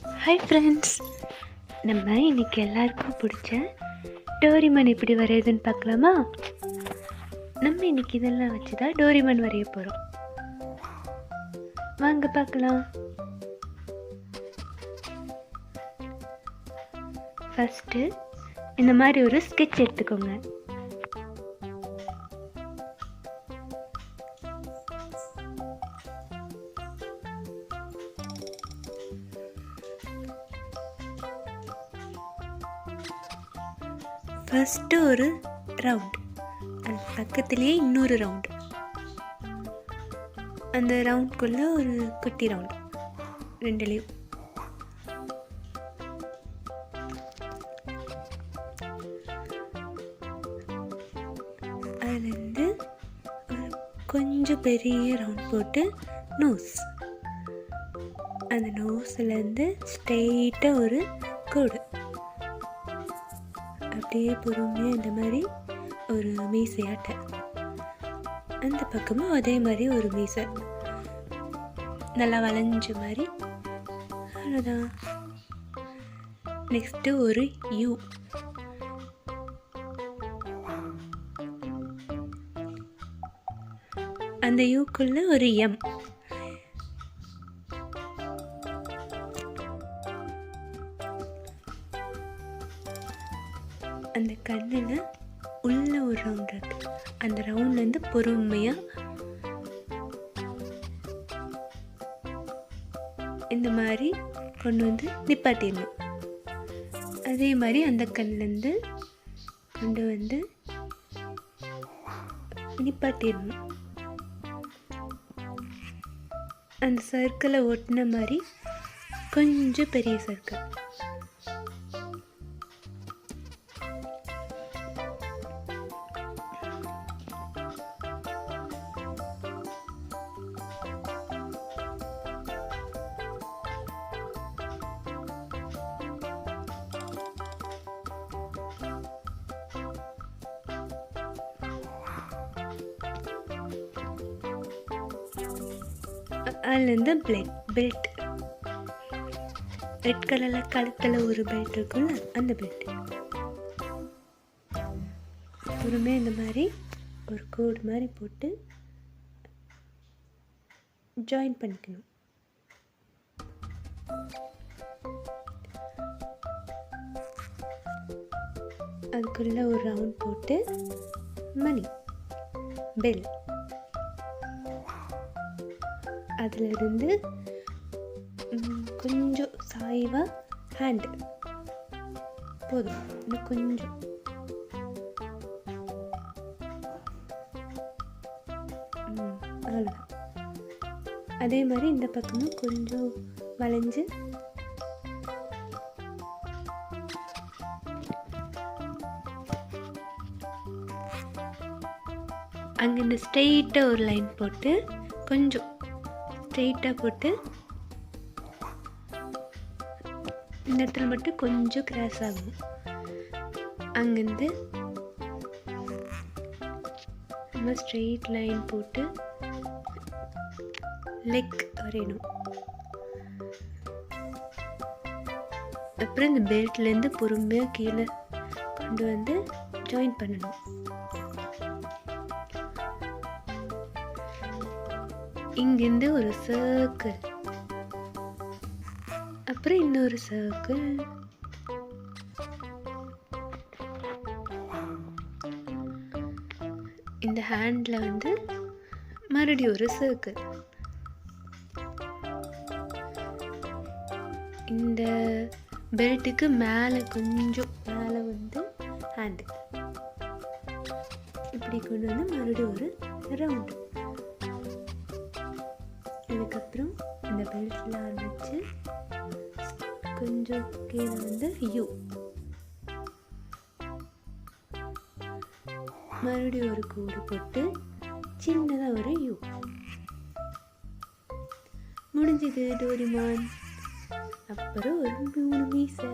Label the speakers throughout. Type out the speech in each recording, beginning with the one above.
Speaker 1: Hi friends, நம்ம இன்னைக்கு எல்லாருக்கும் பிடிச்ச டோரிமன் எப்படி வரையுதுன்னு பார்க்கலாமா? நம்ம இன்னைக்கு இதெல்லாம் வச்சு தான் டோரிமன் வரைய போகிறோம். வாங்க பார்க்கலாம். ஃபஸ்ட்டு இந்த மாதிரி ஒரு ஸ்கெட்ச் எடுத்துக்கோங்க. ஃபஸ்ட்டு ஒரு ரவுண்ட், அது பக்கத்துலேயே இன்னொரு ரவுண்டு, அந்த ரவுண்ட்குள்ளே ஒரு குட்டி ரவுண்டு, ரெண்டுலேயும். அதுலேருந்து ஒரு கொஞ்சம் பெரிய ரவுண்ட் போட்டு நோஸ், அந்த நோஸ்லேருந்து ஸ்ட்ரெயிட்டாக ஒரு கோடு, அப்படியே பொறுமையாக இந்த மாதிரி ஒரு மீசையாட்டை, அந்த பக்கமும் அதே மாதிரி ஒரு மீசை நல்லா வளைஞ்ச மாதிரி. அவ்வளோதான். நெக்ஸ்ட்டு ஒரு யூ, அந்த யூக்குள்ள ஒரு எம், அந்த கண்ணில் உள்ள ஒரு ரவுண்ட் இருக்கு, அந்த ரவுண்ட்லேருந்து பொறுமையாக இந்த மாதிரி கொண்டு வந்து நிப்பாட்டிடணும். அதே மாதிரி அந்த கண்ணிலேருந்து கொண்டு வந்து நிப்பாட்டிடணும். அந்த சர்க்கிளை ஒட்டின மாதிரி கொஞ்சம் பெரிய சர்க்கிள். அதுலேருந்து பெல்ட், ரெட் கலரில் கழுத்தில் ஒரு பெல்ட் இருக்குல்ல, அந்த பெல்ட். பொறுமையாக இந்த மாதிரி ஒரு கோடு மாதிரி போட்டு ஜாயின் பண்ணிக்கணும். அதுக்குள்ள ஒரு ரவுண்ட் போட்டு மணி, பெல், அதிலிருந்து கொஞ்சம் சாய்வாக ஹேண்டு, போதும், இன்னும் கொஞ்சம். அவ்வளோதான். அதே மாதிரி இந்த பக்கமும் கொஞ்சம் வளைஞ்சு அங்கேருந்து ஸ்ட்ரெயிட்டாக ஒரு லைன் போட்டு, கொஞ்சம் ஸ்ட்ரெயிட்டாக போட்டு, இந்த இடத்துல மட்டும் கொஞ்சம் கிராஸ் ஆகும். அங்கேருந்து நம்ம ஸ்ட்ரெயிட் லைன் போட்டு லெக் வரையணும். அப்புறம் இந்த பெல்ட்லேருந்து பொறுமையாக கீழே கொண்டு வந்து ஜாயின் பண்ணணும். இங்கிருந்து ஒரு சர்க்கிள், அப்புறம் இன்னொரு சர்க்கிள், இந்த ஹேண்ட்ல வந்து மறுபடியும் ஒரு சர்க்கிள். இந்த பெல்ட்டுக்கு மேலே கொஞ்சம் மேலே வந்து ஹேண்டு, இப்படி கொண்டு வந்து மறுபடியும் ஒரு ரவுண்டு. இதுக்கப்புறம் இந்த பெல்ட்டில் ஆரம்பிச்சு கொஞ்சம் கீழே வந்து யூ, மறுபடியும் ஒரு கோடு போட்டு சின்னதாக ஒரு யூ. முடிஞ்சது டோரிமான். அப்புறம் ஒரு 3 மீசை.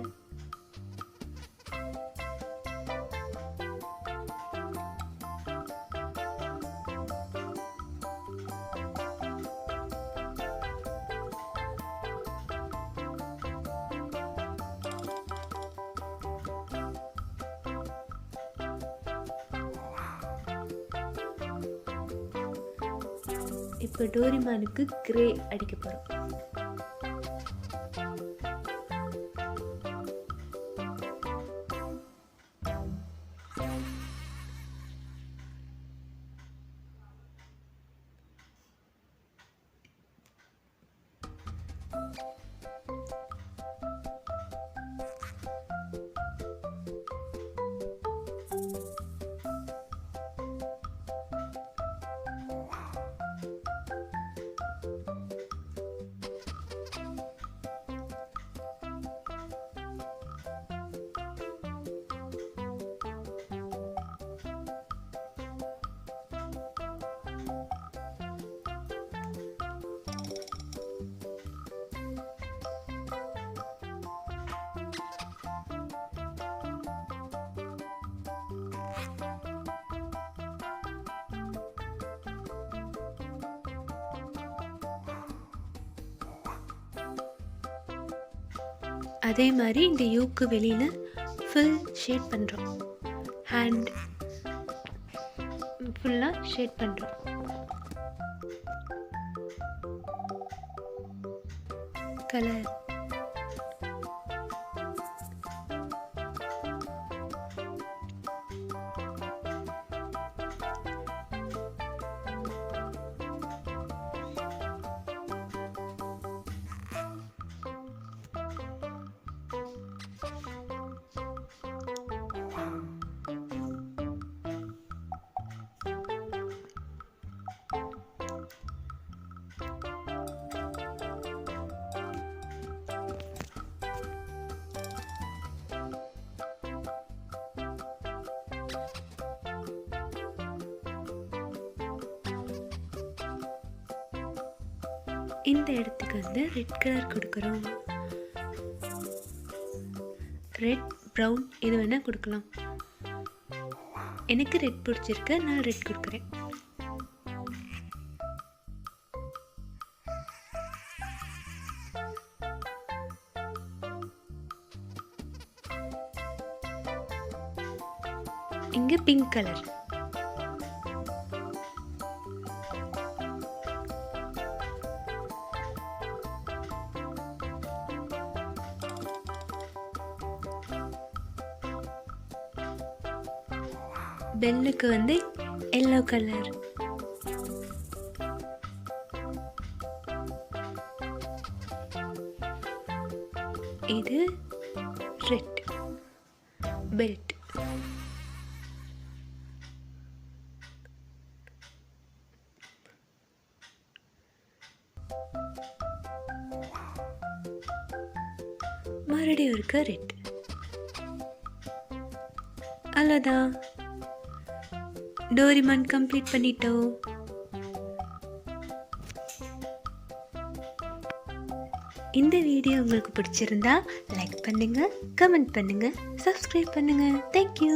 Speaker 1: இப்போ டோரிமானுக்கு கிரே அடிக்க போகிறோம். அதே மாதிரி இந்த யூக்கு வெளியில் ஃபுல் ஷேட் பண்ணுறோம். ஹேண்ட் ஃபுல்லாக ஷேட் பண்ணுறோம். கலர் இந்த இடத்துக்கு வந்து ரெட் கலர் கொடுக்குறோம். ரெட், ப்ரௌன் இது வேணால் கொடுக்கலாம். எனக்கு ரெட் பிடிச்சிருக்கு, நான் ரெட் கொடுக்குறேன். இங்கே பிங்க் கலர். பெல்லுக்கு வந்து எல்லோ கலர். இது ரெட் பெல்ட். மறுபடியும் இருக்க ரெட். அவ்வளோதான், டோரிமான் கம்ப்ளீட் பண்ணிட்டோம். இந்த வீடியோ உங்களுக்கு பிடிச்சிருந்தா லைக் பண்ணுங்க, கமெண்ட் பண்ணுங்க, சப்ஸ்கிரைப் பண்ணுங்க. தேங்க்யூ.